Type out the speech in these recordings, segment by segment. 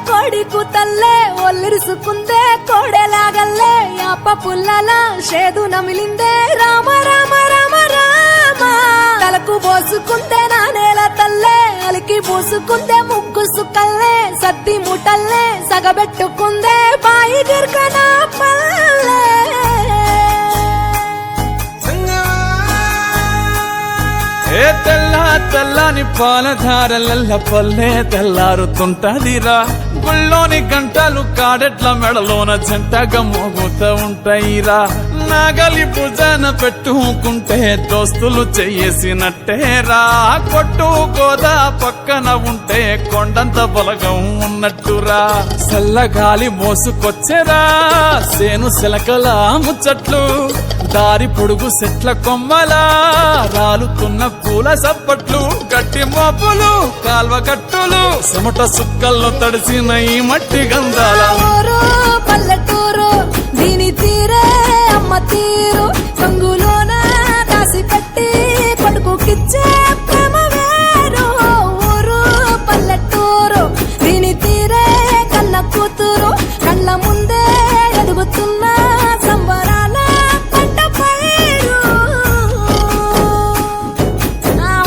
కోడి కూతల్లే ఒల్లిరుసుకుందే కోడెలాగల్లే యాప పుల్లల షేదు నమిలిందే రామ రామ రామ రామ తలకు పోసుకుందే నా నేల తల్లే అలికి పూసుకుందే ముగ్గు సుక్కల్లే సద్ది ముటల్లే సగబెట్టుకుందే బాయి గిర్కన పల్లె ఏ తెల్ల తెల్లని పాలధారలల్ల పల్లె తెల్లారుతుంటదిరా గుళ్ళోని గంటలు కాడెట్ల మెడలోన జంటగా మోగుతూ ఉంటాయిరా నాగలి భుజాన పెట్టుకుంటే దోస్తులు చెయ్యేసినట్టేరా కొట్టు గోదా పక్కన ఉంటే కొండంత బలగం ఉన్నట్టురా చల్లగాలి మోసుకొచ్చేరా సేను శిలకల ముచ్చట్లు దారి పొడుగు చెట్ల కొమ్మలా రాలుతున్న పూల సప్పట్లు గట్టి మోపులు కాల్వ గట్టులు చెమట సుక్కల్లో తడిసిన ఈ మట్టి గంధాల ఊరు పల్లెటూరు దీని తీరే అమ్మ తీరు కంగులోన దాసి పెట్టి కొడుకుకిచ్చే ప్రేమ వేరు ఊరు పల్లెటూరు దీని తీరే కన్న కూతురు కళ్ళ ముందే ఎదుగుతున్న సంబరాల పంట పైరు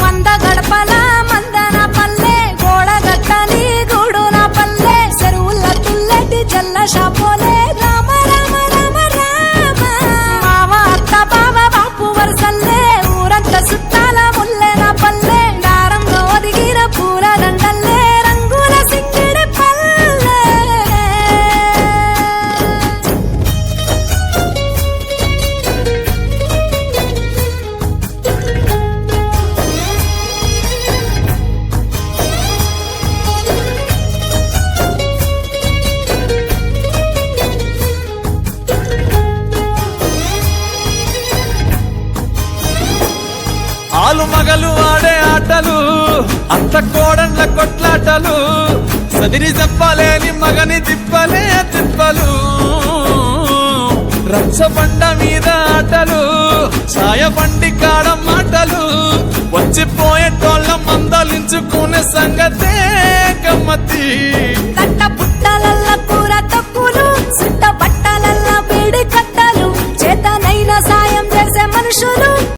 వంద గడపల మందన పల్లె గోడ గట్టని గూడు నా పల్లె చెరువుల తుల్లటి జల్ల షాపోలే రామ రామ రామ రామ మామ అత్త బావ బాపు వరసల్లే ఊరంత సుట్టాల ముల్లె నా పల్లె దారంలో ఒదిగిన పూల దండల్లే రంగుల సింగిడి పల్లె ఆలు మగలు ఆడే ఆటలు అత్త కోడళ్ళ కొట్లాటలు సదిరి చెప్పలేని మగని తిప్పలే తిప్పలు రచ్చబండ మీద ఆటలు ఛాయ బండి కాడ మాటలు వచ్చిపోయేటోళ్ళ మందలించుకునే సంగతే గమ్మతి కట్ట పుట్టలల్ల కూర తక్కువలు సుట్ట బట్టలల్ల వేడి కట్టలు చేతనైన సాయం చేసే మనుషులు